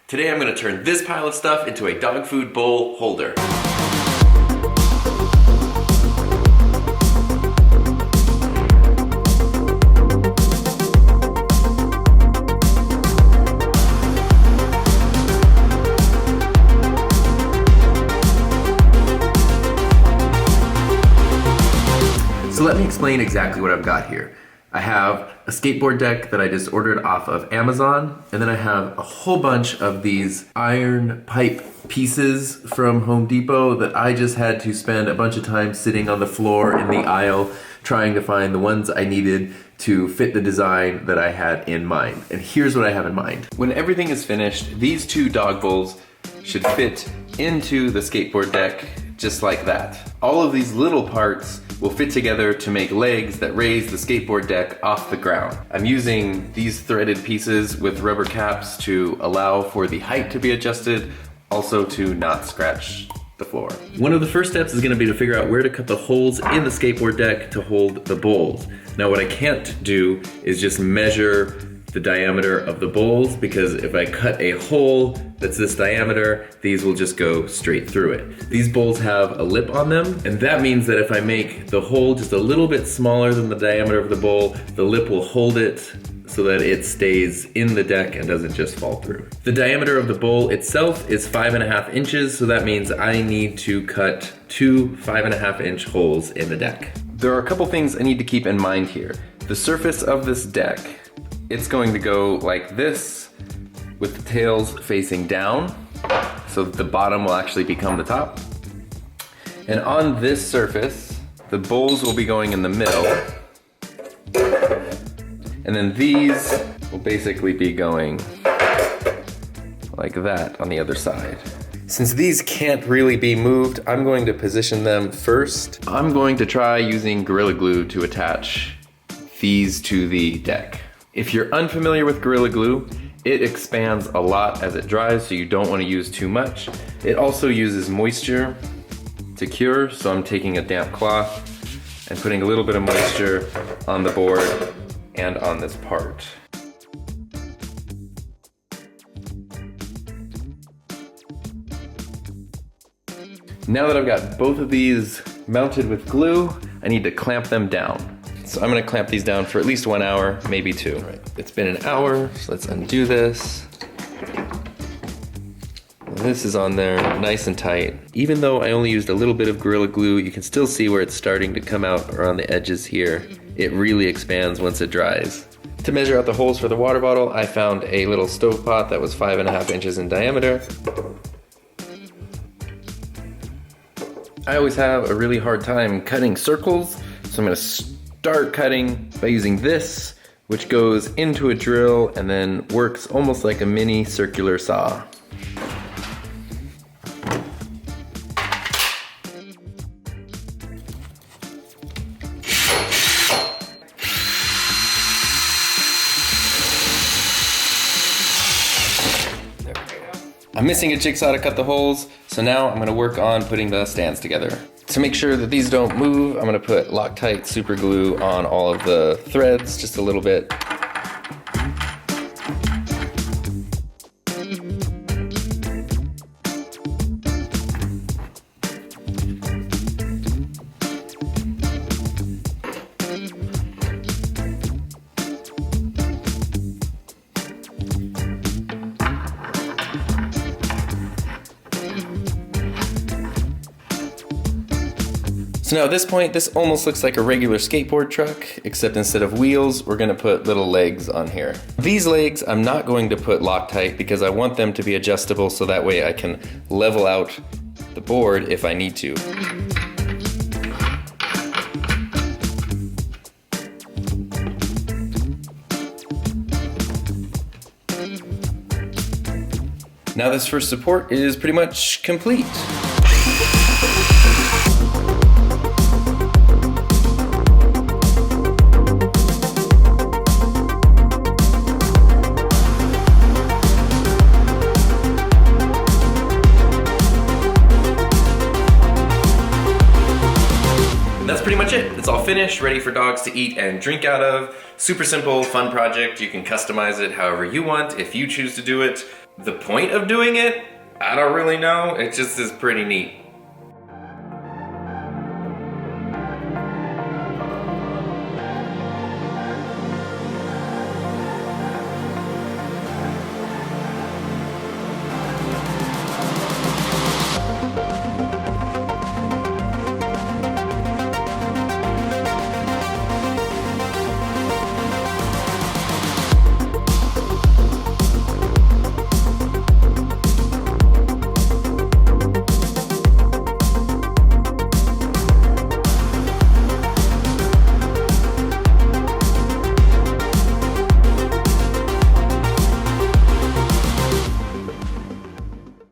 Today I'm going to turn this pile of stuff into a dog food bowl holder. So let me explain exactly what I've got here. I have a skateboard deck that I just ordered off of Amazon, and then I have a whole bunch of these iron pipe pieces from Home Depot that I just had to spend a bunch of time sitting on the floor in the aisle trying to find the ones I needed to fit the design that I had in mind. And here's what I have in mind. When everything is finished, these two dog bowls should fit into the skateboard deck just like that. All of these little parts will fit together to make legs that raise the skateboard deck off the ground. I'm using these threaded pieces with rubber caps to allow for the height to be adjusted, also to not scratch the floor. One of the first steps is going to be to figure out where to cut the holes in the skateboard deck to hold the bowls. Now what I can't do is just measure the diameter of the bowls, because if I cut a hole that's this diameter, these will just go straight through it. These bowls have a lip on them, and that means that if I make the hole just a little bit smaller than the diameter of the bowl, the lip will hold it so that it stays in the deck and doesn't just fall through. The diameter of the bowl itself is 5.5 inches, so that means I need to cut two 5.5 inch holes in the deck. There are a couple things I need to keep in mind here. The surface of this deck, it's going to go like this with the tails facing down so that the bottom will actually become the top. And on this surface, the bowls will be going in the middle. And then these will basically be going like that on the other side. Since these can't really be moved, I'm going to position them first. I'm going to try using Gorilla Glue to attach these to the deck. If you're unfamiliar with Gorilla Glue, it expands a lot as it dries, so you don't want to use too much. It also uses moisture to cure, so I'm taking a damp cloth and putting a little bit of moisture on the board and on this part. Now that I've got both of these mounted with glue, I need to clamp them down. So I'm gonna clamp these down for at least 1 hour, maybe 2. Right. It's been an hour, so let's undo this. This is on there nice and tight. Even though I only used a little bit of Gorilla Glue, you can still see where it's starting to come out around the edges here. It really expands once it dries. To measure out the holes for the water bottle, I found a little stove pot that was 5.5 inches in diameter. I always have a really hard time cutting circles, so I'm gonna start cutting by using this, which goes into a drill and then works almost like a mini circular saw. There we go. I'm missing a jigsaw to cut the holes, so now I'm going to work on putting the stands together. To make sure that these don't move, I'm going to put loctite super glue on all of the threads, just a little bit. So now at this point, this almost looks like a regular skateboard truck, except instead of wheels, we're gonna put little legs on here. These legs, I'm not going to put Loctite because I want them to be adjustable so that way I can level out the board if I need to. Now this first support is pretty much complete. That's pretty much it. It's all finished, ready for dogs to eat and drink out of. Super simple, fun project. You can customize it however you want if you choose to do it. the point of doing it, I don't really know. It just is pretty neat.